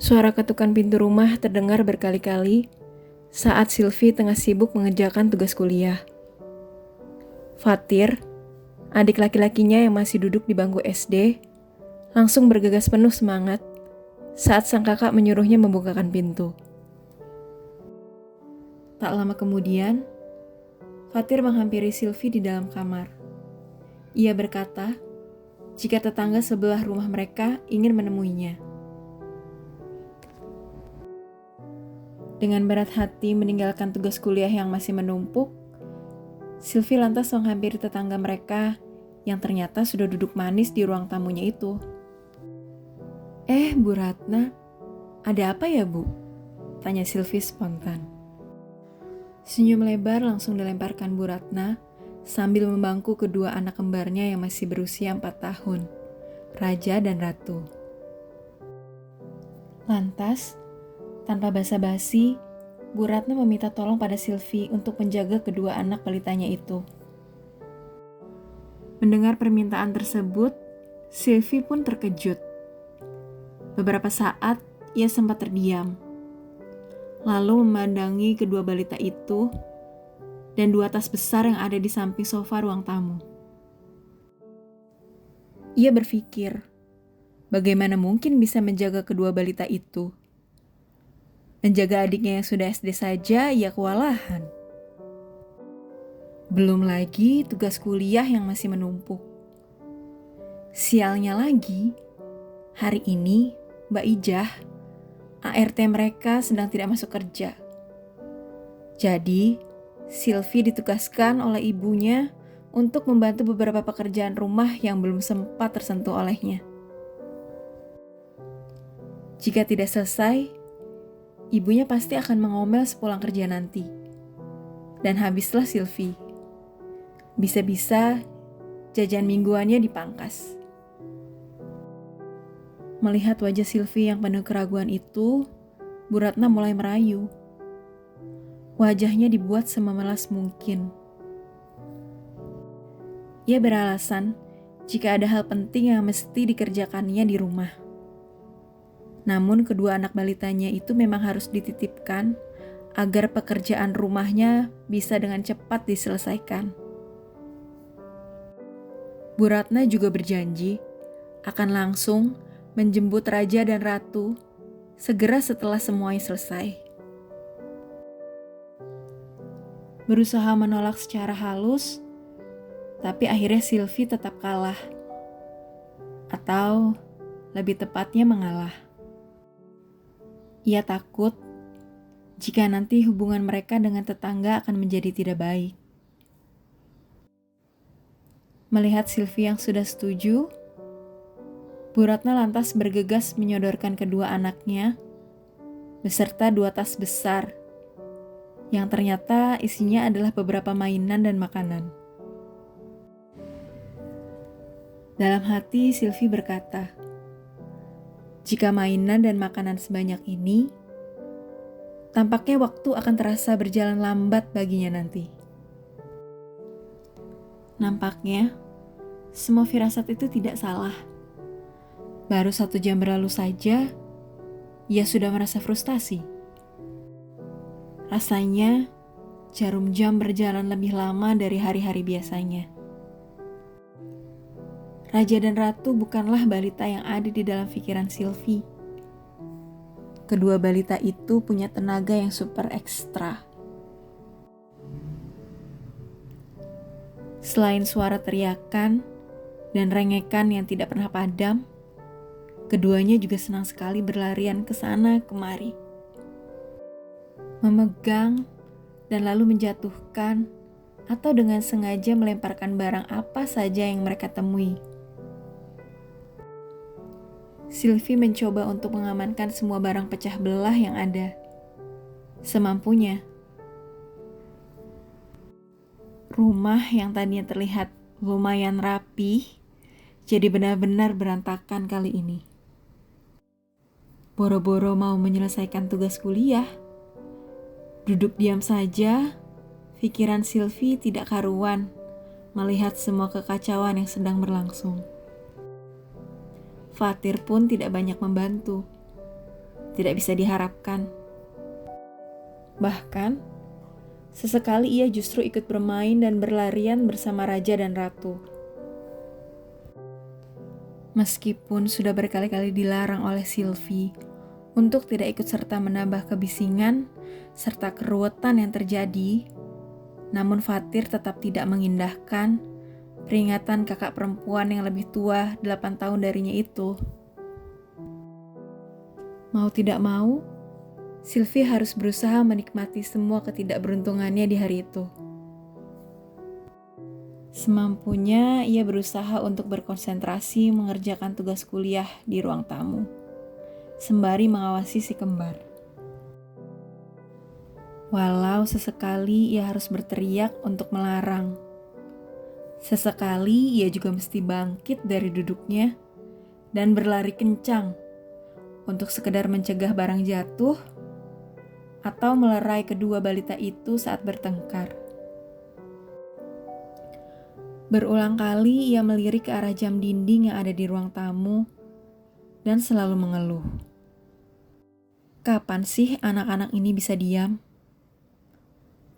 Suara ketukan pintu rumah terdengar berkali-kali saat Sylvie tengah sibuk mengerjakan tugas kuliah. Fatir, adik laki-lakinya yang masih duduk di bangku SD, langsung bergegas penuh semangat saat sang kakak menyuruhnya membukakan pintu. Tak lama kemudian, Fatir menghampiri Sylvie di dalam kamar. Ia berkata, jika tetangga sebelah rumah mereka ingin menemuinya. Dengan berat hati meninggalkan tugas kuliah yang masih menumpuk, Sylvie lantas menghampiri tetangga mereka yang ternyata sudah duduk manis di ruang tamunya itu. Bu Ratna, ada apa ya Bu? Tanya Sylvie spontan. Senyum lebar langsung dilemparkan Bu Ratna sambil membangku kedua anak kembarnya yang masih berusia 4 tahun, Raja dan Ratu. Lantas, tanpa basa-basi, Bu Ratna meminta tolong pada Sylvie untuk menjaga kedua anak balitanya itu. Mendengar permintaan tersebut, Sylvie pun terkejut. Beberapa saat, ia sempat terdiam. Lalu memandangi kedua balita itu dan 2 tas besar yang ada di samping sofa ruang tamu. Ia berpikir, bagaimana mungkin bisa menjaga kedua balita itu? Menjaga adiknya yang sudah SD saja, ia kewalahan. Belum lagi tugas kuliah yang masih menumpuk. Sialnya lagi, hari ini Mbak Ijah, ART mereka sedang tidak masuk kerja. Jadi, Sylvie ditugaskan oleh ibunya untuk membantu beberapa pekerjaan rumah yang belum sempat tersentuh olehnya. Jika tidak selesai, ibunya pasti akan mengomel sepulang kerja nanti. Dan habislah Sylvie. Bisa-bisa jajan mingguannya dipangkas. Melihat wajah Sylvie yang penuh keraguan itu, Bu Ratna mulai merayu. Wajahnya dibuat sememelas mungkin. Ia beralasan jika ada hal penting yang mesti dikerjakannya di rumah. Namun kedua anak balitanya itu memang harus dititipkan agar pekerjaan rumahnya bisa dengan cepat diselesaikan. Bu Ratna juga berjanji akan langsung menjemput Raja dan Ratu segera setelah semuanya selesai. Berusaha menolak secara halus, tapi akhirnya Sylvie tetap kalah. Atau lebih tepatnya mengalah. Ia takut jika nanti hubungan mereka dengan tetangga akan menjadi tidak baik. Melihat Sylvie yang sudah setuju, Bu Ratna lantas bergegas menyodorkan kedua anaknya beserta 2 tas besar yang ternyata isinya adalah beberapa mainan dan makanan. Dalam hati Sylvie berkata, jika mainan dan makanan sebanyak ini, tampaknya waktu akan terasa berjalan lambat baginya nanti. Nampaknya, semua firasat itu tidak salah. Baru 1 jam berlalu saja, ia sudah merasa frustasi. Rasanya, jarum jam berjalan lebih lama dari hari-hari biasanya. Raja dan Ratu bukanlah balita yang ada di dalam pikiran Sylvie. Kedua balita itu punya tenaga yang super ekstra. Selain suara teriakan dan rengekan yang tidak pernah padam, keduanya juga senang sekali berlarian ke sana kemari. Memegang dan lalu menjatuhkan atau dengan sengaja melemparkan barang apa saja yang mereka temui. Sylvie mencoba untuk mengamankan semua barang pecah belah yang ada. Semampunya. Rumah yang tadinya terlihat lumayan rapi, jadi benar-benar berantakan kali ini. Boro-boro mau menyelesaikan tugas kuliah, duduk diam saja, pikiran Sylvie tidak karuan melihat semua kekacauan yang sedang berlangsung. Fatir pun tidak banyak membantu. tidak bisa diharapkan. Bahkan, sesekali ia justru ikut bermain dan berlarian bersama raja dan ratu. Meskipun sudah berkali-kali dilarang oleh Sylvie untuk tidak ikut serta menambah kebisingan serta keruwetan yang terjadi, namun Fatir tetap tidak mengindahkan peringatan kakak perempuan yang lebih tua 8 tahun darinya itu. Mau tidak mau, Sylvie harus berusaha menikmati semua ketidakberuntungannya di hari itu. Semampunya, ia berusaha untuk berkonsentrasi mengerjakan tugas kuliah di ruang tamu, sembari mengawasi si kembar. Walau sesekali ia harus berteriak untuk melarang. Sesekali ia juga mesti bangkit dari duduknya dan berlari kencang untuk sekedar mencegah barang jatuh atau melerai kedua balita itu saat bertengkar. Berulang kali ia melirik ke arah jam dinding yang ada di ruang tamu dan selalu mengeluh. Kapan sih anak-anak ini bisa diam?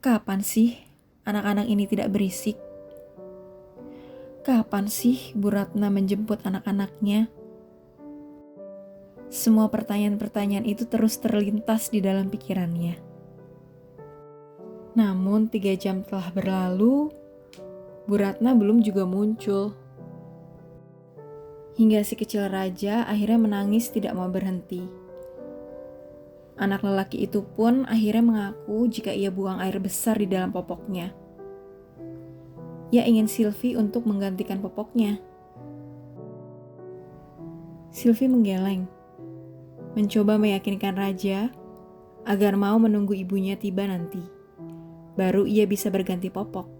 Kapan sih anak-anak ini tidak berisik? Kapan sih Bu Ratna menjemput anak-anaknya? Semua pertanyaan-pertanyaan itu terus terlintas di dalam pikirannya. Namun 3 jam telah berlalu, Bu Ratna belum juga muncul. Hingga si kecil raja akhirnya menangis tidak mau berhenti. Anak lelaki itu pun akhirnya mengaku jika ia buang air besar di dalam popoknya. Ia ingin Sylvie untuk menggantikan popoknya. Sylvie menggeleng, mencoba meyakinkan raja agar mau menunggu ibunya tiba nanti. Baru ia bisa berganti popok.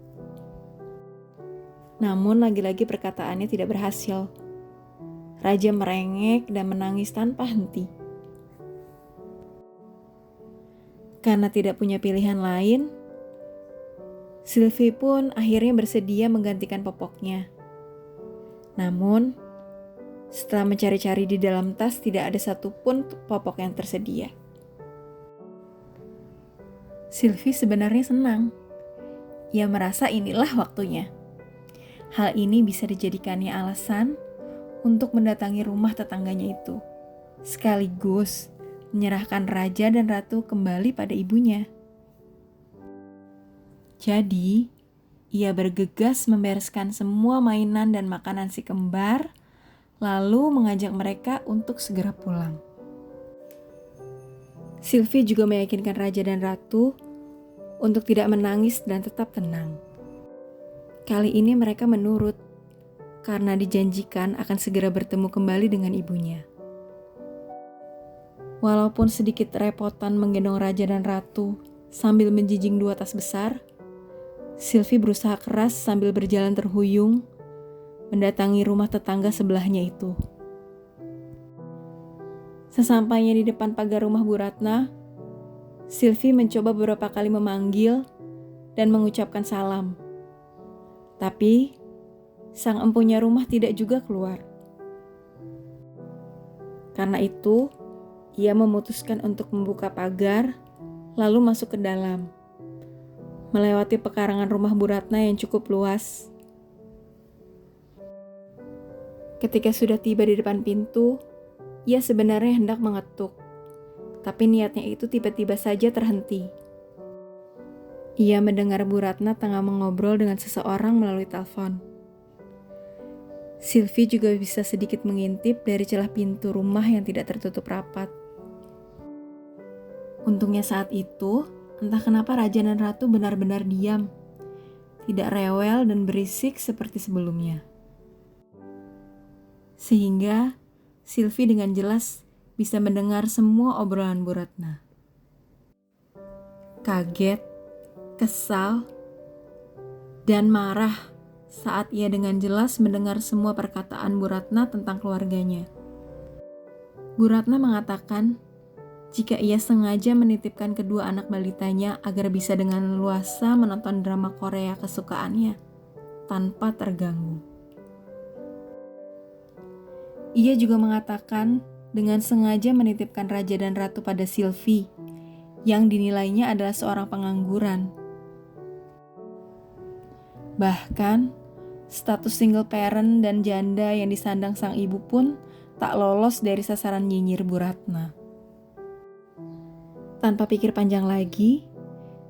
Namun lagi-lagi perkataannya tidak berhasil. Raja merengek dan menangis tanpa henti. Karena tidak punya pilihan lain, Sylvie pun akhirnya bersedia menggantikan popoknya. Namun, setelah mencari-cari di dalam tas tidak ada satupun popok yang tersedia. Sylvie sebenarnya senang. Ia merasa inilah waktunya. Hal ini bisa dijadikannya alasan untuk mendatangi rumah tetangganya itu, sekaligus menyerahkan raja dan ratu kembali pada ibunya. Jadi, ia bergegas membereskan semua mainan dan makanan si kembar, lalu mengajak mereka untuk segera pulang. Sylvie juga meyakinkan raja dan ratu untuk tidak menangis dan tetap tenang. Kali ini mereka menurut, karena dijanjikan akan segera bertemu kembali dengan ibunya. Walaupun sedikit repotan menggendong raja dan ratu sambil menjijing 2 tas besar, Sylvie berusaha keras sambil berjalan terhuyung mendatangi rumah tetangga sebelahnya itu. Sesampainya di depan pagar rumah Bu Ratna, Sylvie mencoba beberapa kali memanggil dan mengucapkan salam. Tapi, sang empunya rumah tidak juga keluar. Karena itu, ia memutuskan untuk membuka pagar, lalu masuk ke dalam. Melewati pekarangan rumah Bu Ratna yang cukup luas. Ketika sudah tiba di depan pintu, ia sebenarnya hendak mengetuk. Tapi niatnya itu tiba-tiba saja terhenti. Ia mendengar Bu Ratna tengah mengobrol dengan seseorang melalui telepon. Sylvie juga bisa sedikit mengintip dari celah pintu rumah yang tidak tertutup rapat. Untungnya saat itu, entah kenapa raja dan ratu benar-benar diam, tidak rewel dan berisik seperti sebelumnya. Sehingga Sylvie dengan jelas bisa mendengar semua obrolan Bu Ratna. Kaget, kesal, dan marah saat ia dengan jelas mendengar semua perkataan Bu Ratna tentang keluarganya. Bu Ratna mengatakan jika ia sengaja menitipkan kedua anak balitanya agar bisa dengan leluasa menonton drama Korea kesukaannya tanpa terganggu. Ia juga mengatakan dengan sengaja menitipkan raja dan ratu pada Sylvie, yang dinilainya adalah seorang pengangguran. Bahkan, status single parent dan janda yang disandang sang ibu pun tak lolos dari sasaran nyinyir Bu Ratna. Tanpa pikir panjang lagi,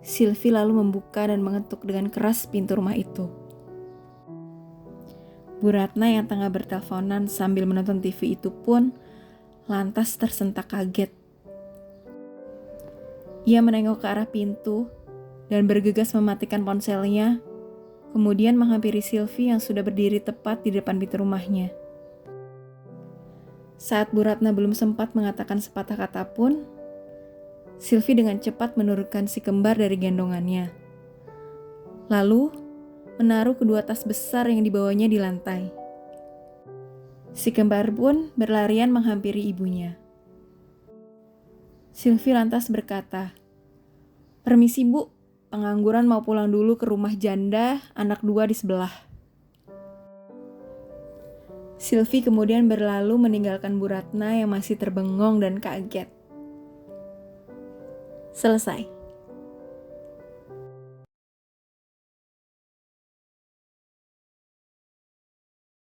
Sylvie lalu membuka dan mengetuk dengan keras pintu rumah itu. Bu Ratna yang tengah berteleponan sambil menonton TV itu pun lantas tersentak kaget. Ia menengok ke arah pintu dan bergegas mematikan ponselnya, kemudian menghampiri Sylvie yang sudah berdiri tepat di depan pintu rumahnya. Saat Bu Ratna belum sempat mengatakan sepatah kata pun, Sylvie dengan cepat menurunkan si kembar dari gendongannya. Lalu, menaruh kedua tas besar yang dibawanya di lantai. Si kembar pun berlarian menghampiri ibunya. Sylvie lantas berkata, "Permisi Bu, pengangguran mau pulang dulu ke rumah janda, anak 2 di sebelah." Sylvie kemudian berlalu meninggalkan Bu Ratna yang masih terbengong dan kaget. Selesai.